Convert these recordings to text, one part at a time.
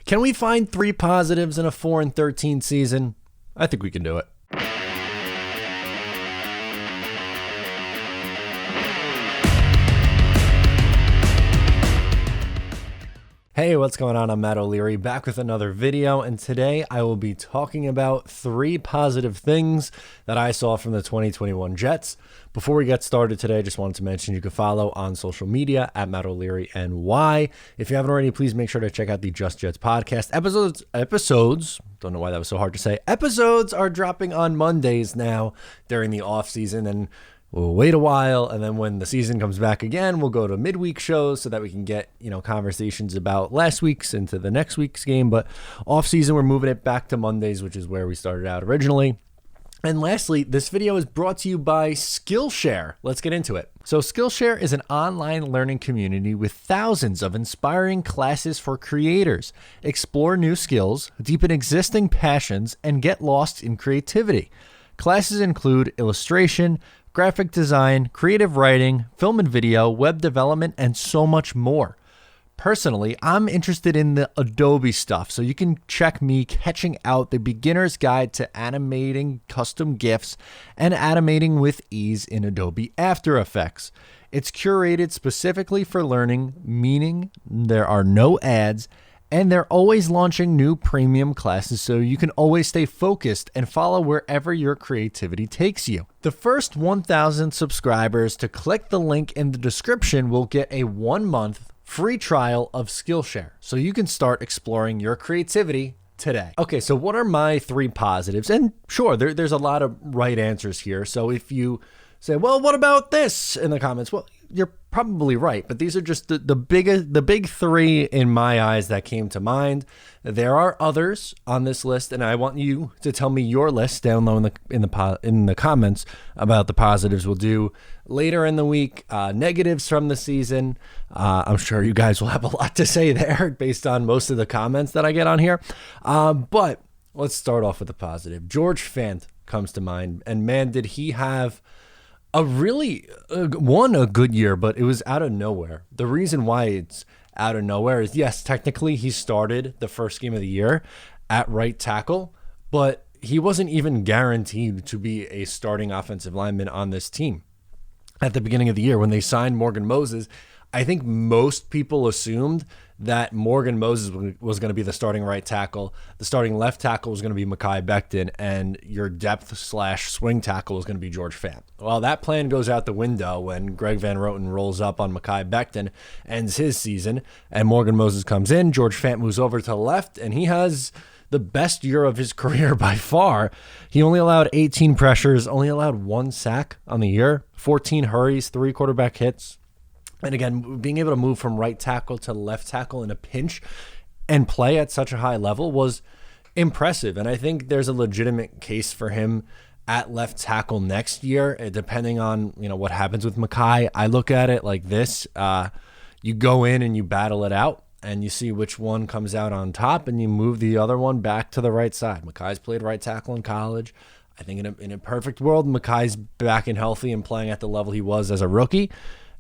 Can we find 3 positives in a 4-13 season? I think we can do it. Hey, what's going on? I'm Matt O'Leary, back with another video, and today I will be talking about 3 positive things that I saw from the 2021 Jets. Before we get started today, I just wanted to mention you can follow on social media at Matt O'Leary NY. If you haven't already, please make sure to check out the Just Jets podcast. Episodes, don't know why that was so hard to say. Episodes are dropping on Mondays now during the off season, and we'll wait a while, and then when the season comes back again, we'll go to midweek shows so that we can get, conversations about last week's into the next week's game. But off season, we're moving it back to Mondays, which is where we started out originally. And lastly, this video is brought to you by Skillshare. Let's get into it. So Skillshare is an online learning community with thousands of inspiring classes for creators. Explore new skills, deepen existing passions, and get lost in creativity. Classes include illustration, graphic design, creative writing, film and video, web development, and so much more. Personally, I'm interested in the Adobe stuff, so you can check me catching out the beginner's guide to animating custom GIFs and animating with ease in Adobe After Effects. It's curated specifically for learning, meaning there are no ads, and they're always launching new premium classes so you can always stay focused and follow wherever your creativity takes you. The first 1,000 subscribers to click the link in the description will get a 1-month free trial of Skillshare, so you can start exploring your creativity today. Okay, so what are my 3 positives? And sure, there's a lot of right answers here. So if you say, well, what about this in the comments? Well, you're probably right, but these are just the big 3 in my eyes that came to mind. There are others on this list, and I want you to tell me your list down low in the comments about the positives. We'll do later in the week negatives from the season. I'm sure you guys will have a lot to say there based on most of the comments that I get on here. But let's start off with the positive. George Fant comes to mind, and man, did he have a really a good year, but it was out of nowhere. The reason why it's out of nowhere is, yes, technically he started the first game of the year at right tackle, but he wasn't even guaranteed to be a starting offensive lineman on this team. At the beginning of the year, when they signed Morgan Moses, I think most people assumed that Morgan Moses was going to be the starting right tackle. The starting left tackle was going to be Mekhi Becton, and your depth/swing tackle was going to be George Fant. Well, that plan goes out the window when Greg Van Roten rolls up on Mekhi Becton, ends his season, and Morgan Moses comes in. George Fant moves over to the left, and he has the best year of his career by far. He only allowed 18 pressures, only allowed 1 sack on the year, 14 hurries, 3 quarterback hits. And again, being able to move from right tackle to left tackle in a pinch and play at such a high level was impressive. And I think there's a legitimate case for him at left tackle next year, depending on what happens with Mekhi. I look at it like this. You go in and you battle it out, and you see which one comes out on top, and you move the other one back to the right side. Mekhi's played right tackle in college. I think in a perfect world, Mekhi's back and healthy and playing at the level he was as a rookie,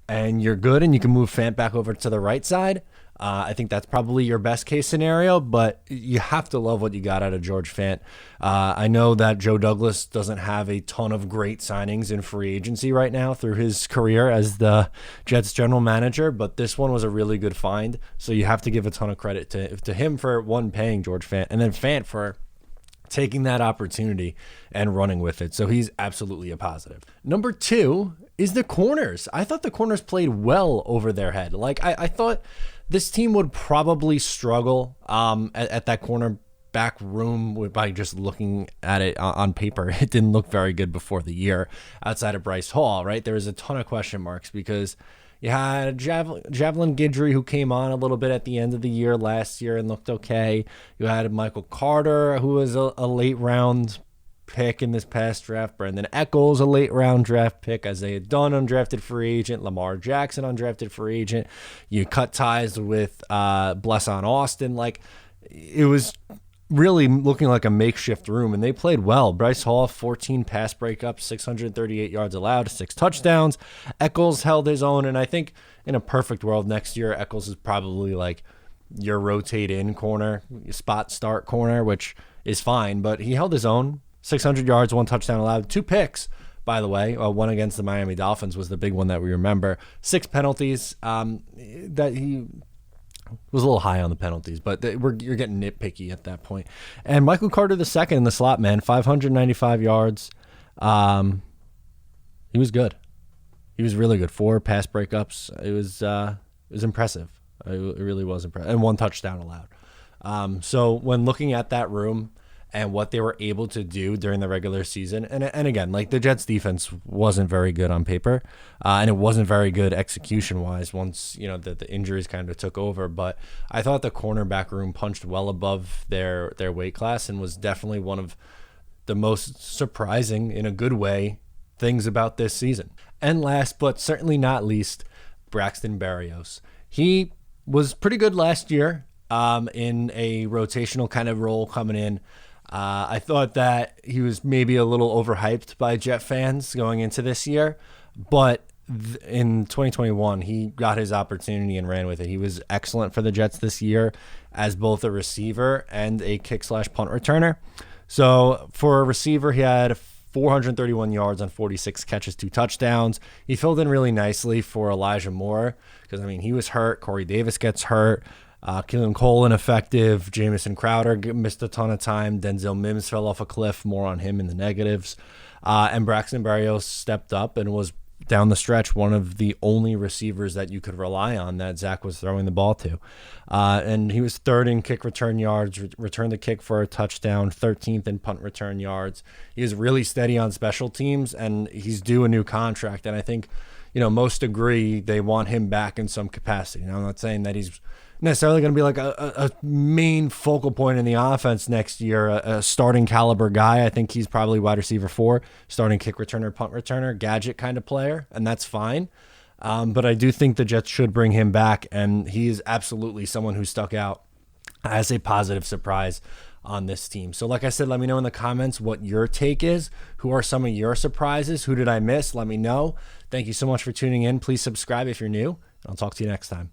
and you're good, and you can move Fant back over to the right side. I think that's probably your best case scenario, but you have to love what you got out of George Fant. I know that Joe Douglas doesn't have a ton of great signings in free agency right now through his career as the Jets general manager, but this one was a really good find. So you have to give a ton of credit to him for paying George Fant, and then Fant for taking that opportunity and running with it. So he's absolutely a positive. Number 2 is the corners. I thought the corners played well over their head. Like I thought this team would probably struggle at that cornerback room by just looking at it on paper. It didn't look very good before the year outside of Bryce Hall, right? There was a ton of question marks because you had Javelin Guidry, who came on a little bit at the end of the year last year and looked okay. You had Michael Carter, who was a late round pick in this past draft. Brandon Echols, a late round draft pick, Isaiah Dunn, undrafted free agent. Lamar Jackson, undrafted free agent. You cut ties with Blesson Austin. Like, it was really looking like a makeshift room, and they played well. Bryce Hall, 14 pass breakups, 638 yards allowed, 6 touchdowns. Echols held his own, and I think in a perfect world next year, Echols is probably like your rotate in corner, spot start corner, which is fine, but he held his own. 600 yards, 1 touchdown allowed, 2 picks, by the way. One against the Miami Dolphins was the big one that we remember. 6 penalties. That he was a little high on the penalties, but you're getting nitpicky at that point. And Michael Carter II in the slot, man, 595 yards. He was good. He was really good. 4 pass breakups. It was impressive. It really was impressive. And 1 touchdown allowed. So when looking at that room and what they were able to do during the regular season, and again, like the Jets defense wasn't very good on paper, and it wasn't very good execution-wise once, the injuries kind of took over. But I thought the cornerback room punched well above their weight class and was definitely one of the most surprising, in a good way, things about this season. And last but certainly not least, Braxton Berrios. He was pretty good last year in a rotational kind of role coming in. I thought that he was maybe a little overhyped by Jet fans going into this year, but in 2021, he got his opportunity and ran with it. He was excellent for the Jets this year as both a receiver and a kick/punt returner. So for a receiver, he had 431 yards on 46 catches, 2 touchdowns. He filled in really nicely for Elijah Moore because, he was hurt. Corey Davis gets hurt. Keelan Cole ineffective. Jamison Crowder missed a ton of time. Denzel Mims fell off a cliff. More on him in the negatives. And Braxton Berrios stepped up and was down the stretch one of the only receivers that you could rely on that Zach was throwing the ball to. And he was 3rd in kick return yards, returned the kick for a touchdown, 13th in punt return yards. He is really steady on special teams, and he's due a new contract. And I think, most agree they want him back in some capacity. Now, I'm not saying that he's necessarily going to be like a main focal point in the offense next year, a starting caliber guy. I think he's probably wide receiver 4, starting kick returner, punt returner, gadget kind of player, and that's fine. But I do think the Jets should bring him back, and he is absolutely someone who stuck out as a positive surprise on this team. So like I said, let me know in the comments what your take is. Who are some of your surprises? Who did I miss? Let me know. Thank you so much for tuning in. Please subscribe if you're new, and I'll talk to you next time.